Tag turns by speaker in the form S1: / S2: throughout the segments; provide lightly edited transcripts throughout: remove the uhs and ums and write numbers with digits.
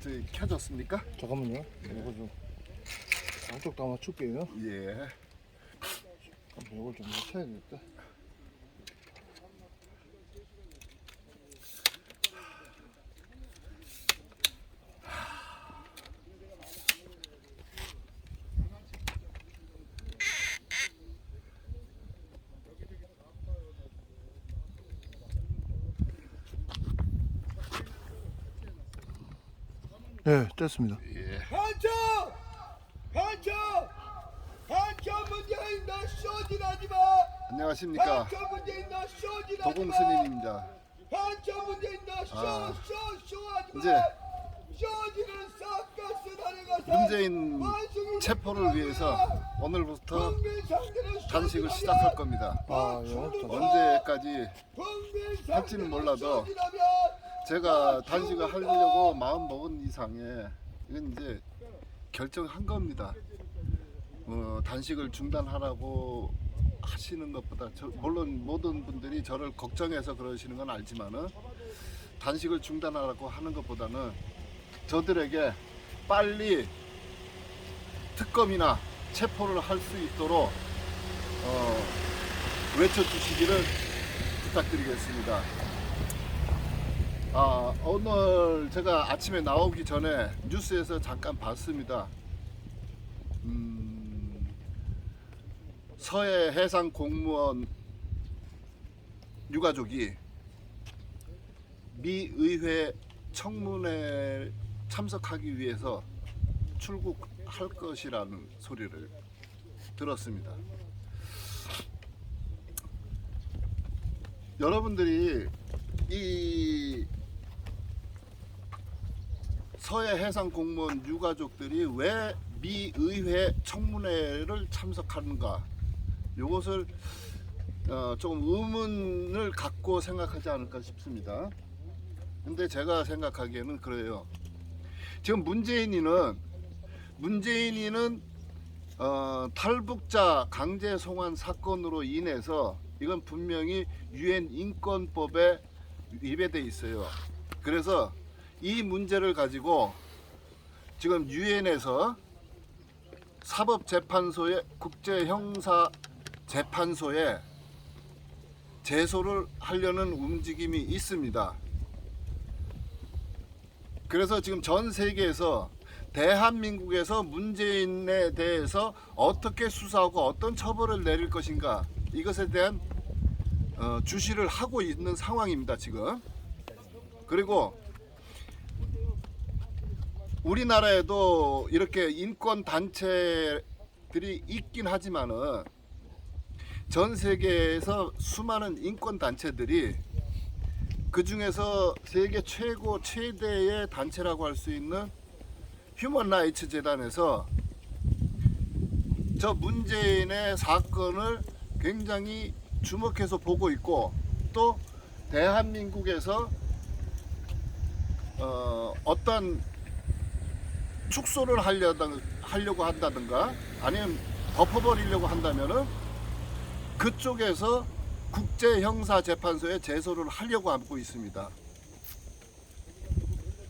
S1: 저기 켜졌습니까?
S2: 잠깐만요. 이거 좀 양쪽 다 맞출게요.
S1: 예.
S2: 이걸 좀 맞춰야겠다. 네, 됐습니다.
S1: 예.
S3: 한참 문재인 너 쇼진하지 마.
S1: 안녕하십니까.
S3: 한참 문재인 너 쇼진하지 마.
S1: 도공스님입니다.
S3: 한참 문재인 너 쇼하지 마.
S1: 이제
S3: 쇼지는 싹가스 다녀가서
S1: 문재인 체포를 위해서 오늘부터 단식을 시작할 겁니다.
S2: 아, 예.
S1: 언제까지 할지는 몰라도 제가 단식을 하려고 마음 먹은 이상에 이건 이제 결정한 겁니다. 단식을 중단하라고 하시는 것보다 물론 모든 분들이 저를 걱정해서 그러시는 건 알지만은 단식을 중단하라고 하는 것보다는 저들에게 빨리 특검이나 체포를 할 수 있도록 외쳐주시기를 부탁드리겠습니다. 오늘 제가 아침에 나오기 전에 뉴스에서 잠깐 봤습니다. 서해 해상 공무원 유가족이 미 의회 청문회에 참석하기 위해서 출국할 것이라는 소리를 들었습니다. 여러분들이 이 서해 해상 공무원 유가족들이 왜 미 의회 청문회를 참석하는가, 이것을 조금 의문을 갖고 생각하지 않을까 싶습니다. 근데 제가 생각하기에는 그래요. 지금 문재인이는 탈북자 강제 송환 사건으로 인해서 이건 분명히 유엔 인권법에 위배돼 있어요. 그래서 이 문제를 가지고 지금 유엔에서 사법재판소에 국제형사재판소에 제소를 하려는 움직임이 있습니다. 그래서 지금 전 세계에서 대한민국에서 문재인에 대해서 어떻게 수사하고 어떤 처벌을 내릴 것인가, 이것에 대한 주시를 하고 있는 상황입니다 지금. 그리고 우리나라에도 이렇게 인권 단체들이 있긴 하지만은 전 세계에서 수많은 인권 단체들이 그 중에서 세계 최대의 단체라고 할 수 있는 휴먼 라이츠 재단에서 저 문재인의 사건을 굉장히 주목해서 보고 있고, 또 대한민국에서 어떤 축소를 하려고 한다든가 아니면 덮어버리려고 한다면은 그쪽에서 국제형사재판소에 제소를 하려고 하고 있습니다.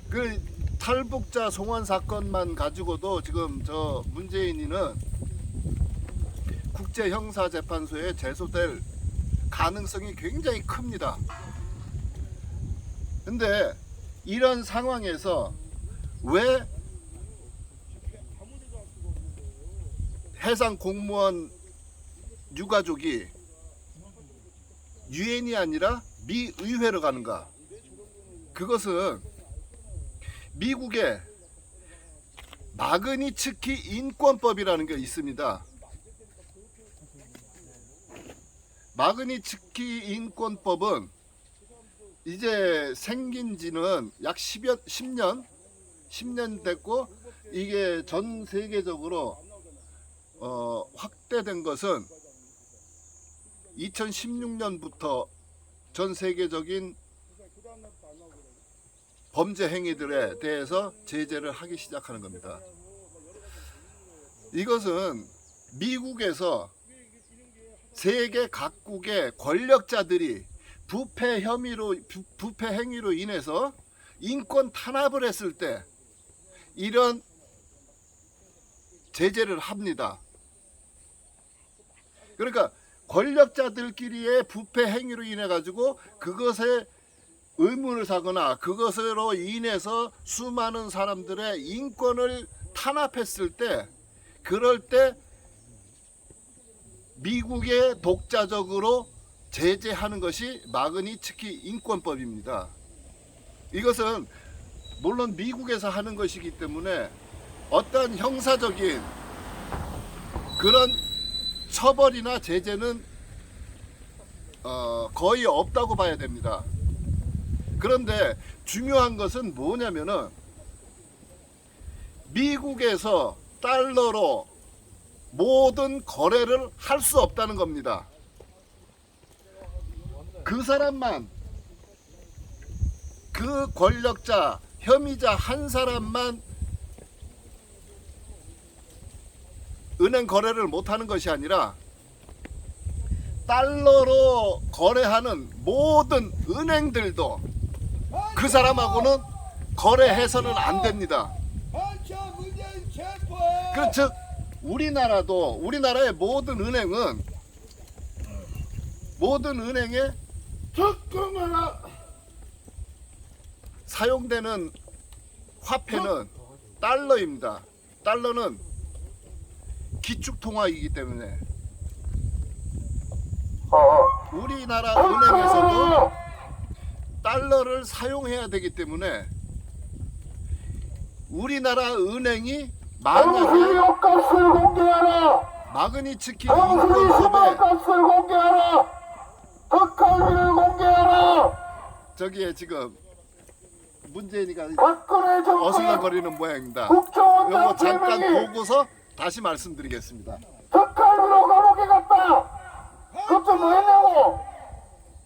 S1: 그 탈북자 송환 사건만 가지고도 지금 저 문재인이는 국제형사재판소에 제소될 가능성이 굉장히 큽니다. 근데 이런 상황에서 왜 해상 공무원 유가족이 유엔이 아니라 미 의회로 가는가? 그것은 미국의 마그니츠키 인권법이라는 게 있습니다. 마그니츠키 인권법은 이제 생긴 지는 약 10년 됐고, 이게 전 세계적으로 확대된 것은 2016년부터 전 세계적인 범죄 행위들에 대해서 제재를 하기 시작하는 겁니다. 이것은 미국에서 세계 각국의 권력자들이 부패 행위로 인해서 인권 탄압을 했을 때 이런 제재를 합니다. 그러니까 권력자들끼리의 부패 행위로 인해 가지고 그것에 의문을 사거나 그것으로 인해서 수많은 사람들의 인권을 탄압했을 때, 그럴 때 미국의 독자적으로 제재하는 것이 마그니츠키 인권법입니다. 이것은 물론 미국에서 하는 것이기 때문에 어떤 형사적인 그런 처벌이나 제재는 거의 없다고 봐야 됩니다. 그런데 중요한 것은 뭐냐면은 미국에서 달러로 모든 거래를 할 수 없다는 겁니다. 그 사람만, 그 권력자, 혐의자 한 사람만 은행 거래를 못하는 것이 아니라 달러로 거래하는 모든 은행들도 그 사람하고는 거래해서는 안 됩니다.
S3: 한참 문재인 체포해.
S1: 그 즉 우리나라의 모든 은행에
S2: 특검하라.
S1: 사용되는 화폐는 달러입니다. 달러는 기축통화이기 때문에 우리나라 은행에서도 달러를 사용해야 되기 때문에 우리나라 은행이 만약에
S2: 값을 공개하라.
S1: 마그니츠키
S2: 정수리
S1: 인권법에
S2: 값을 공개하라. 특활비를 공개하라.
S1: 저기에 지금 문재인이가
S2: 박근혜 정권
S1: 어슬렁거리는 모양입니다.
S2: 국정원
S1: 이거 잠깐
S2: 당대명이
S1: 보고서 다시 말씀드리겠습니다.
S2: 특활비로 감옥에 갔다. 그때 뭐 했냐고.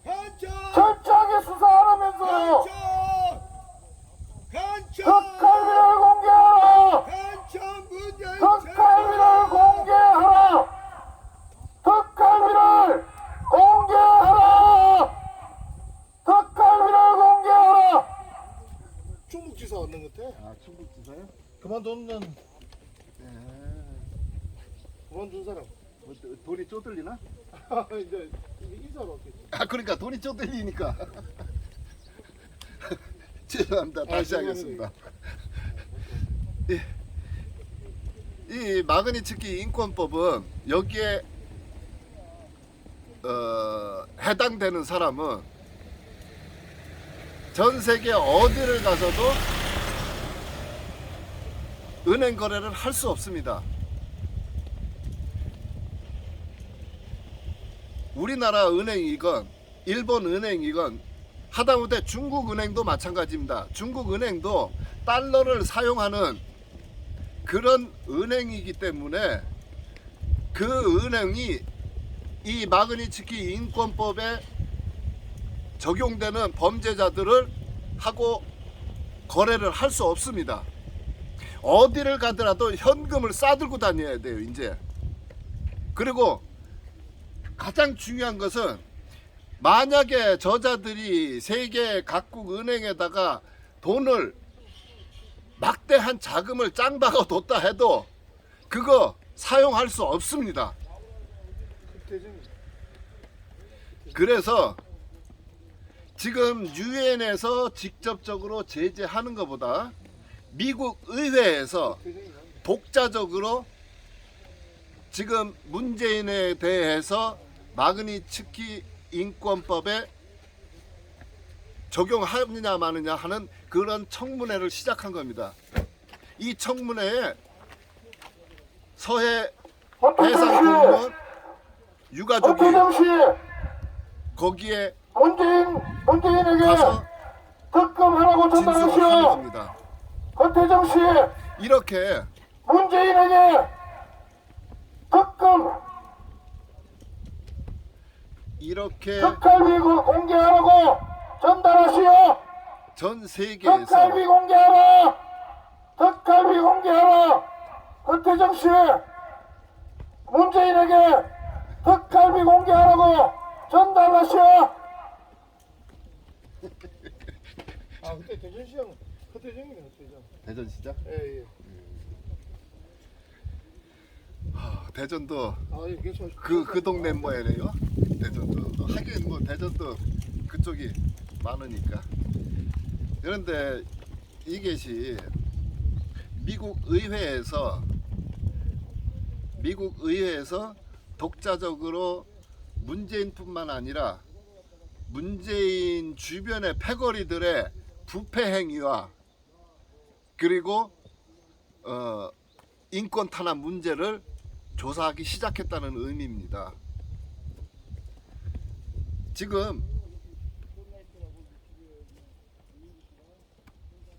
S3: 한참.
S2: 철저하게 수사하라면서요.
S3: 한참.
S2: 특활비를 공개하라.
S3: 한참 문재인
S2: 특활비를 공개하라. 특활비를 공개하라. 특활비를 공개하라. 충북지사 왔는 것 같아.
S1: 아, 충북지사요?
S2: 그만두는 그만둔 사람.
S1: 뭐, 돈이 쪼들리나?
S2: 이제 이사로 왔겠지.
S1: 아, 그러니까 돈이 쪼들리니까. 죄송합니다. 다시 하겠습니다. 이 마그니츠키 인권법은 여기에 해당되는 사람은 전 세계 어디를 가서도 은행 거래를 할 수 없습니다. 우리나라 은행이건 일본 은행이건 하다못해 중국 은행도 마찬가지입니다. 중국 은행도 달러를 사용하는 그런 은행이기 때문에 그 은행이 이 마그니츠키 인권법에 적용되는 범죄자들을 하고 거래를 할 수 없습니다. 어디를 가더라도 현금을 싸들고 다녀야 돼요, 이제. 그리고 가장 중요한 것은 만약에 저자들이 세계 각국 은행에다가 돈을 막대한 자금을 짱 박아 뒀다 해도 그거 사용할 수 없습니다. 그래서 지금 유엔에서 직접적으로 제재하는 것보다 미국 의회에서 독자적으로 지금 문재인에 대해서 마그니츠키 인권법에 적용하느냐 마느냐 하는 그런 청문회를 시작한 겁니다. 이 청문회에 서해 해상 공무원 유가족이
S2: 허태정 씨,
S1: 거기에
S2: 문재인에게
S1: 가서
S2: 특검하라고
S1: 진술을 하는
S2: 전달하시오.
S1: 겁니다.
S2: 허태정 씨,
S1: 이렇게
S2: 문재인에게 특검
S1: 이렇게
S2: 특활비 공개하라고 전달하시오.
S1: 전 세계에서
S2: 특활비 공개하라. 특활비 공개하라. 허태정 씨, 문재인에게 특활비 공개하라고 전달하시오. 아, 그때 대전 시장 흑대장이네, 흑대장.
S1: 대전시장?
S2: 예, 예.
S1: 대전도
S2: 아, 예, 괜찮아.
S1: 그 동네 뭐예요? 대전도 하긴 뭐 대전도 그쪽이 많으니까. 그런데 이것이 미국 의회에서 독자적으로 문재인뿐만 아니라 문재인 주변의 패거리들의 부패 행위와 그리고 인권 탄압 문제를 조사하기 시작했다는 의미입니다. 지금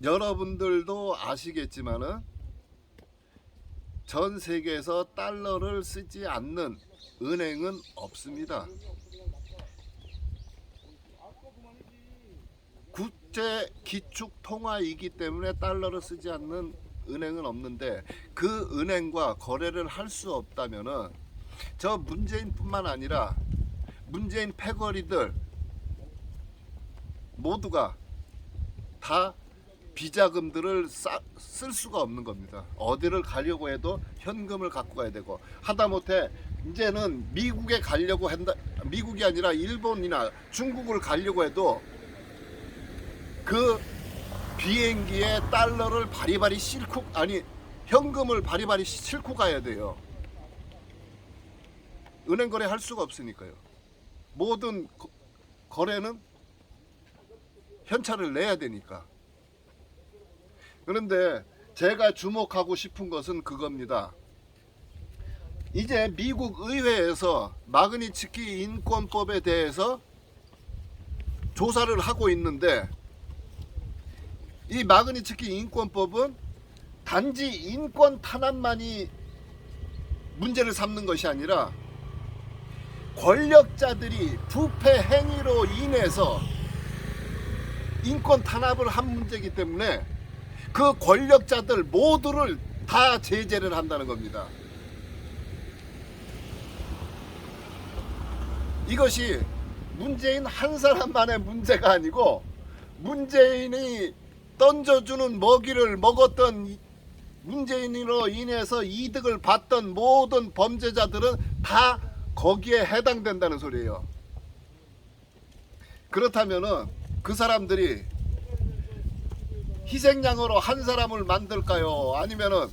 S1: 여러분들도 아시겠지만은 전 세계에서 달러를 쓰지 않는 은행은 없습니다. 국제 기축 통화이기 때문에 달러를 쓰지 않는 은행은 없는데 그 은행과 거래를 할 수 없다면은 저 문재인뿐만 아니라 문재인 패거리들 모두가 다 비자금들을 쓸 수가 없는 겁니다. 어디를 가려고 해도 현금을 갖고 가야 되고 하다못해 이제는 미국에 가려고 한다, 미국이 아니라 일본이나 중국을 가려고 해도 그 비행기에 달러를 바리바리 싣고 현금을 바리바리 싣고 가야 돼요. 은행 거래 할 수가 없으니까요. 모든 거래는 현찰을 내야 되니까. 그런데 제가 주목하고 싶은 것은 그겁니다. 이제 미국 의회에서 마그니츠키 인권법에 대해서 조사를 하고 있는데 이 마그니츠키 인권법은 단지 인권 탄압만이 문제를 삼는 것이 아니라 권력자들이 부패 행위로 인해서 인권 탄압을 한 문제이기 때문에 그 권력자들 모두를 다 제재를 한다는 겁니다. 이것이 문재인 한 사람만의 문제가 아니고 문재인이 던져주는 먹이를 먹었던 문재인으로 인해서 이득을 봤던 모든 범죄자들은 다 거기에 해당된다는 소리예요. 그렇다면은 그 사람들이 희생양으로 한 사람을 만들까요? 아니면은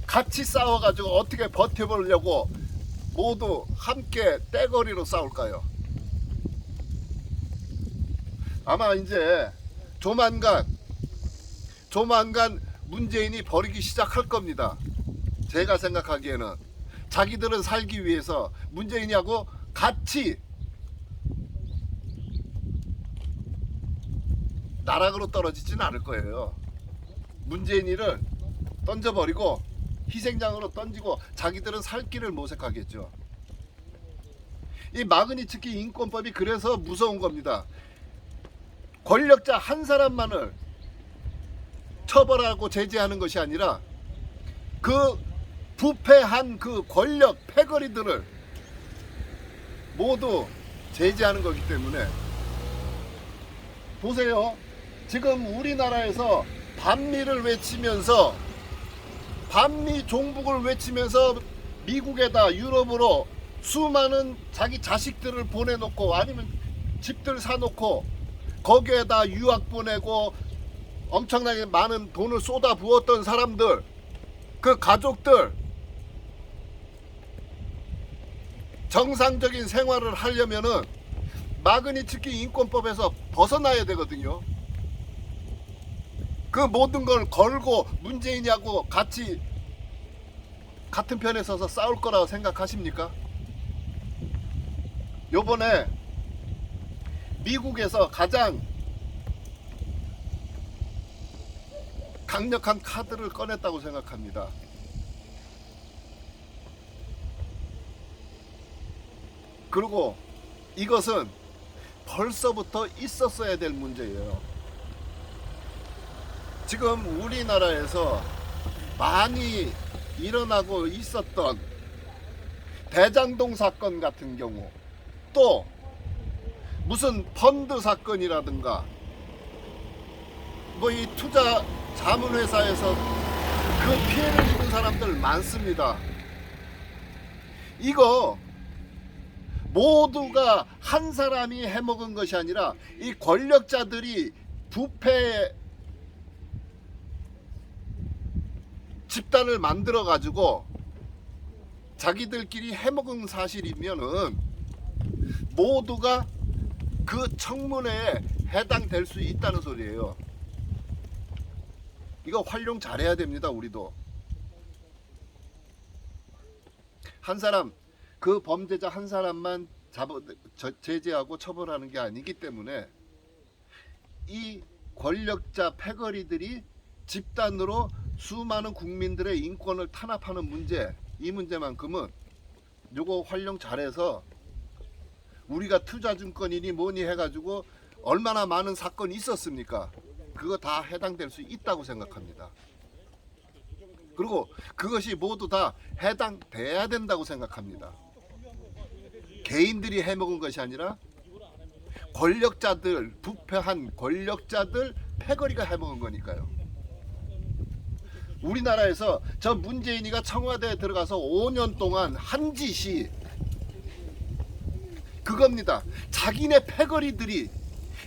S1: 같이 싸워가지고 어떻게 버텨보려고 모두 함께 떼거리로 싸울까요? 아마 이제 조만간 문재인이 버리기 시작할 겁니다. 제가 생각하기에는 자기들은 살기 위해서 문재인하고 같이 나락으로 떨어지진 않을 거예요. 문재인이를 던져버리고 희생양으로 던지고 자기들은 살 길을 모색하겠죠. 이 마그니츠키 인권법이 그래서 무서운 겁니다. 권력자 한 사람만을 처벌하고 제재하는 것이 아니라 그 부패한 그 권력 패거리들을 모두 제재하는 거기 때문에 보세요. 지금 우리나라에서 반미를 외치면서 반미 종북을 외치면서 미국에다 유럽으로 수많은 자기 자식들을 보내놓고 아니면 집들 사놓고 거기에다 유학 보내고 엄청나게 많은 돈을 쏟아 부었던 사람들, 그 가족들 정상적인 생활을 하려면은 마그니츠키 인권법에서 벗어나야 되거든요. 그 모든 걸 걸고 문재인하고 같이 같은 편에 서서 싸울 거라고 생각하십니까? 요번에 미국에서 가장 강력한 카드를 꺼냈다고 생각합니다. 그리고 이것은 벌써부터 있었어야 될 문제예요. 지금 우리나라에서 많이 일어나고 있었던 대장동 사건 같은 경우, 또 무슨 펀드 사건이라든가 뭐 이 투자 자문회사에서 그 피해를 입은 사람들 많습니다. 이거 모두가 한 사람이 해먹은 것이 아니라 이 권력자들이 부패 집단을 만들어 가지고 자기들끼리 해먹은 사실이면은 모두가 그 청문회에 해당될 수 있다는 소리예요. 이거 활용 잘해야 됩니다. 우리도 한 사람, 그 범죄자 한 사람만 제재하고 처벌하는 게 아니기 때문에 이 권력자 패거리들이 집단으로 수많은 국민들의 인권을 탄압하는 문제, 이 문제만큼은 요거 활용 잘해서 우리가 투자증권이니 뭐니 해가지고 얼마나 많은 사건이 있었습니까? 그거 다 해당될 수 있다고 생각합니다. 그리고 그것이 모두 다 해당돼야 된다고 생각합니다. 개인들이 해먹은 것이 아니라 권력자들, 부패한 권력자들 패거리가 해먹은 거니까요. 우리나라에서 저 문재인이가 청와대에 들어가서 5년 동안 한 짓이 그겁니다. 자기네 패거리들이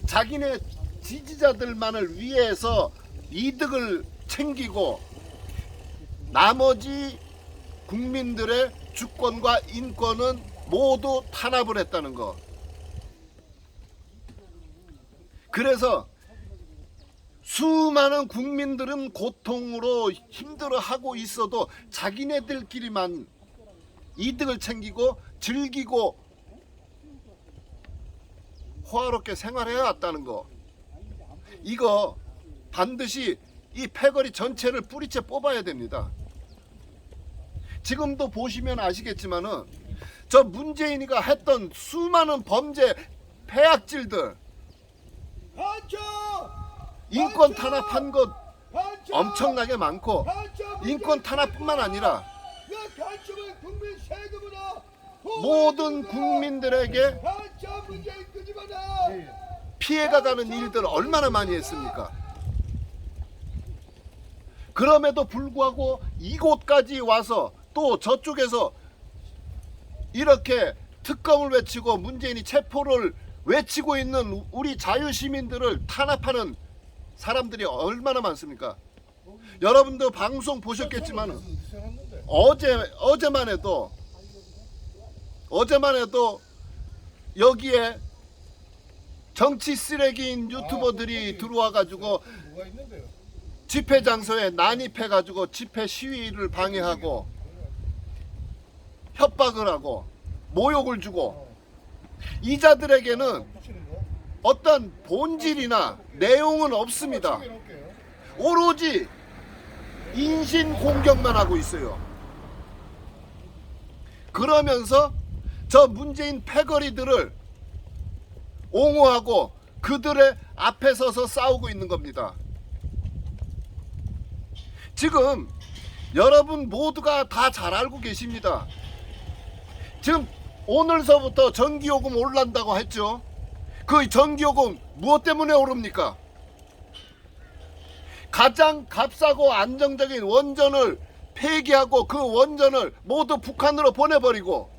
S1: 자기네 지지자들만을 위해서 이득을 챙기고 나머지 국민들의 주권과 인권은 모두 탄압을 했다는 거. 그래서 수많은 국민들은 고통으로 힘들어하고 있어도 자기네들끼리만 이득을 챙기고 즐기고 호화롭게 생활해 왔다는 거. 이거 반드시 이 패거리 전체를 뿌리째 뽑아야 됩니다. 지금도 보시면 아시겠지만은 저 문재인이가 했던 수많은 범죄 폐악질들, 인권 탄압한 것 엄청나게 많고, 인권 탄압뿐만 아니라 모든 국민들에게 피해가 가는 일들 얼마나 많이 했습니까? 그럼에도 불구하고 이곳까지 와서 또 저쪽에서 이렇게 특검을 외치고 문재인이 체포를 외치고 있는 우리 자유시민들을 탄압하는 사람들이 얼마나 많습니까? 여러분도 방송 보셨겠지만 어제만 해도 여기에 정치 쓰레기인 유튜버들이 들어와 가지고 집회 장소에 난입해 가지고 집회 시위를 방해하고 협박을 하고 모욕을 주고, 이자들에게는 어떤 본질이나 내용은 없습니다. 오로지 인신 공격만 하고 있어요. 그러면서 저 문재인 패거리들을 옹호하고 그들의 앞에 서서 싸우고 있는 겁니다. 지금 여러분 모두가 다 잘 알고 계십니다. 지금 오늘서부터 전기요금 오른다고 했죠. 그 전기요금 무엇 때문에 오릅니까? 가장 값싸고 안정적인 원전을 폐기하고 그 원전을 모두 북한으로 보내버리고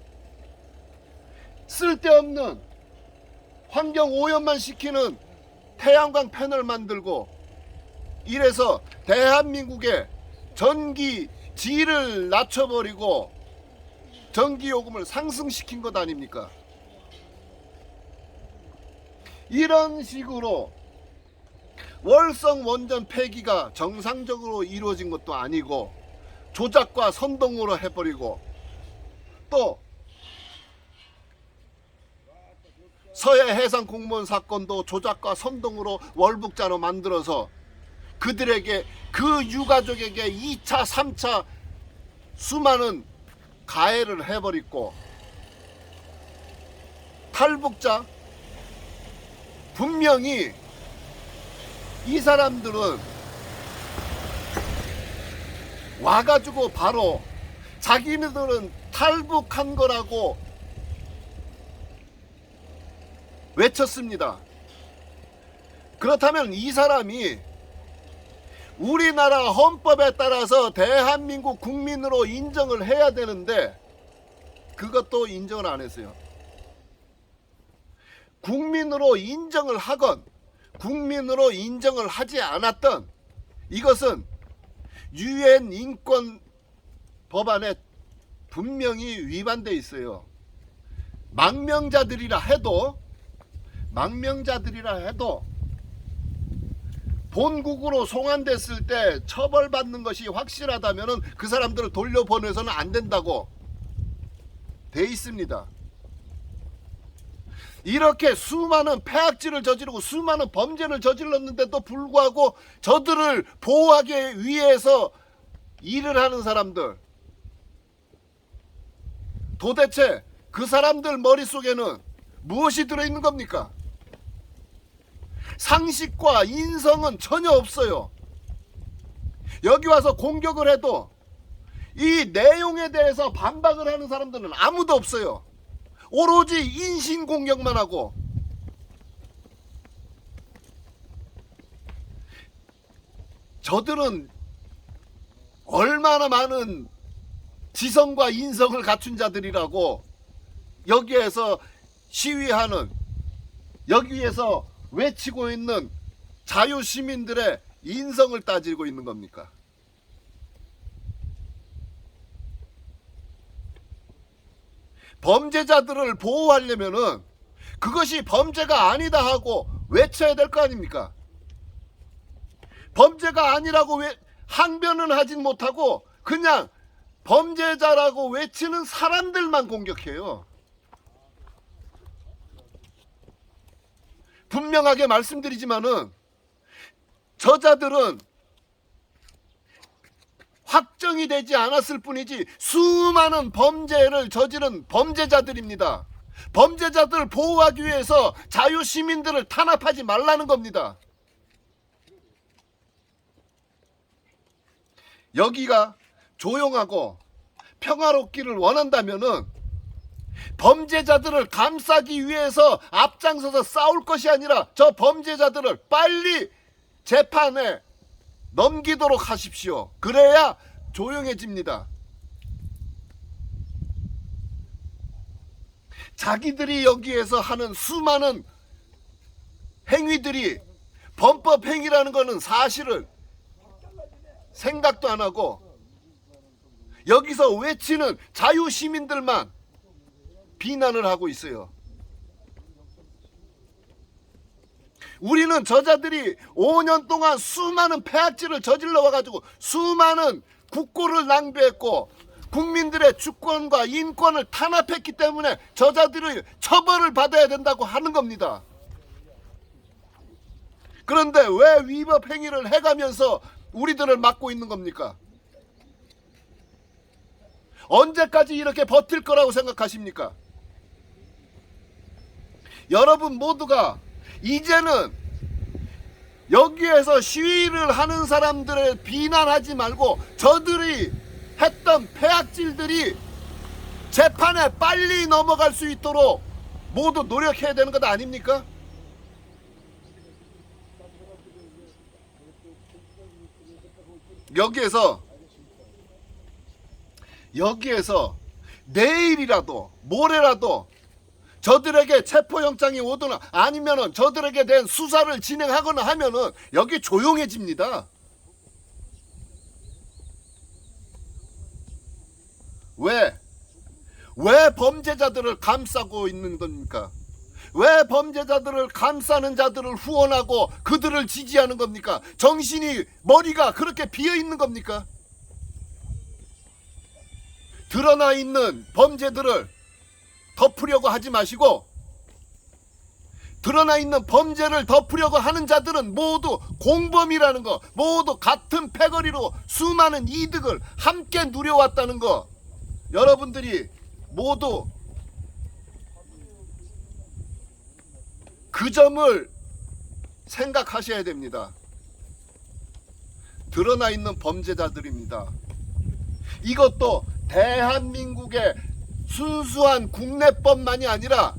S1: 쓸데없는 환경 오염만 시키는 태양광 패널 만들고, 이래서 대한민국의 전기 질을 낮춰버리고 전기요금을 상승시킨 것 아닙니까? 이런 식으로 월성 원전 폐기가 정상적으로 이루어진 것도 아니고 조작과 선동으로 해버리고, 또 서해 해상 공무원 사건도 조작과 선동으로 월북자로 만들어서 그들에게, 그 유가족에게 2차 3차 수많은 가해를 해버리고, 탈북자 분명히 이 사람들은 와가지고 바로 자기네들은 탈북한 거라고 외쳤습니다. 그렇다면 이 사람이 우리나라 헌법에 따라서 대한민국 국민으로 인정을 해야 되는데 그것도 인정을 안 했어요. 국민으로 인정을 하건 국민으로 인정을 하지 않았던 이것은 유엔 인권 법안에 분명히 위반되어 있어요. 망명자들이라 해도 본국으로 송환됐을 때 처벌받는 것이 확실하다면 그 사람들을 돌려보내서는 안 된다고 돼 있습니다. 이렇게 수많은 폐악질을 저지르고 수많은 범죄를 저질렀는데도 불구하고 저들을 보호하기 위해서 일을 하는 사람들, 도대체 그 사람들 머릿속에는 무엇이 들어있는 겁니까? 상식과 인성은 전혀 없어요. 여기 와서 공격을 해도 이 내용에 대해서 반박을 하는 사람들은 아무도 없어요. 오로지 인신공격만 하고, 저들은 얼마나 많은 지성과 인성을 갖춘 자들이라고 여기에서 시위하는, 여기에서 외치고 있는 자유시민들의 인성을 따지고 있는 겁니까? 범죄자들을 보호하려면은 그것이 범죄가 아니다 하고 외쳐야 될 거 아닙니까? 범죄가 아니라고 항변은 하진 못하고 그냥 범죄자라고 외치는 사람들만 공격해요. 분명하게 말씀드리지만은 저자들은 확정이 되지 않았을 뿐이지 수많은 범죄를 저지른 범죄자들입니다. 범죄자들을 보호하기 위해서 자유시민들을 탄압하지 말라는 겁니다. 여기가 조용하고 평화롭기를 원한다면은 범죄자들을 감싸기 위해서 앞장서서 싸울 것이 아니라 저 범죄자들을 빨리 재판에 넘기도록 하십시오. 그래야 조용해집니다. 자기들이 여기에서 하는 수많은 행위들이 범법 행위라는 것은 사실을 생각도 안 하고 여기서 외치는 자유시민들만 비난을 하고 있어요. 우리는 저자들이 5년 동안 수많은 폐악질을 저질러 와가지고 수많은 국고를 낭비했고 국민들의 주권과 인권을 탄압했기 때문에 저자들이 처벌을 받아야 된다고 하는 겁니다. 그런데 왜 위법 행위를 해가면서 우리들을 막고 있는 겁니까? 언제까지 이렇게 버틸 거라고 생각하십니까? 여러분 모두가 이제는 여기에서 시위를 하는 사람들을 비난하지 말고 저들이 했던 폐악질들이 재판에 빨리 넘어갈 수 있도록 모두 노력해야 되는 것 아닙니까? 여기에서 내일이라도 모레라도 저들에게 체포영장이 오거나 아니면은 저들에게 대한 수사를 진행하거나 하면은 여기 조용해집니다. 왜 범죄자들을 감싸고 있는 겁니까? 왜 범죄자들을 감싸는 자들을 후원하고 그들을 지지하는 겁니까? 머리가 그렇게 비어 있는 겁니까? 드러나 있는 범죄들을 덮으려고 하지 마시고 드러나 있는 범죄를 덮으려고 하는 자들은 모두 공범이라는 거, 모두 같은 패거리로 수많은 이득을 함께 누려왔다는 거 여러분들이 모두 그 점을 생각하셔야 됩니다. 드러나 있는 범죄자들입니다. 이것도 대한민국의 순수한 국내법만이 아니라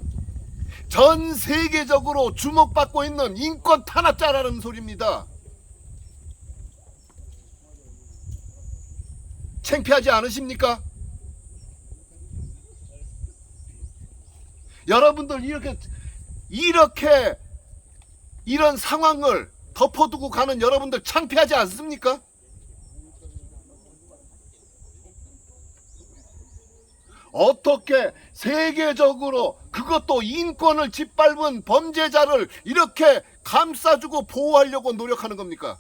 S1: 전 세계적으로 주목받고 있는 인권 탄압자라는 소리입니다. 창피하지 않으십니까? 여러분들 이렇게 이런 상황을 덮어두고 가는 여러분들 창피하지 않습니까? 어떻게 세계적으로 그것도 인권을 짓밟은 범죄자를 이렇게 감싸주고 보호하려고 노력하는 겁니까?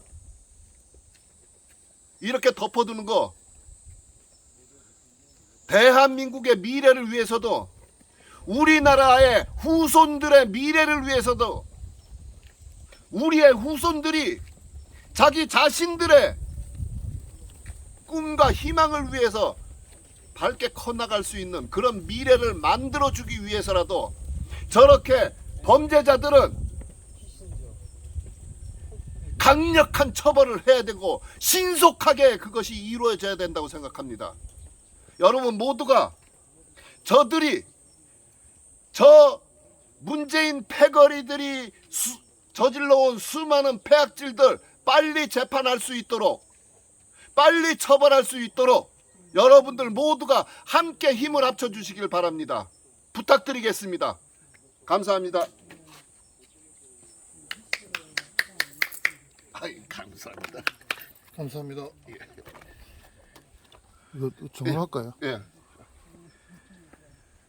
S1: 이렇게 덮어두는 거 대한민국의 미래를 위해서도 우리나라의 후손들의 미래를 위해서도 우리의 후손들이 자기 자신들의 꿈과 희망을 위해서 밝게 커나갈 수 있는 그런 미래를 만들어주기 위해서라도 저렇게 범죄자들은 강력한 처벌을 해야 되고 신속하게 그것이 이루어져야 된다고 생각합니다. 여러분 모두가 저 문재인 패거리들이 저질러온 수많은 폐악질들 빨리 재판할 수 있도록 빨리 처벌할 수 있도록 여러분들 모두가 함께 힘을 합쳐 주시길 바랍니다. 부탁드리겠습니다. 감사합니다. 감사합니다.
S2: 감사합니다. 이거 정리할까요?
S1: 예.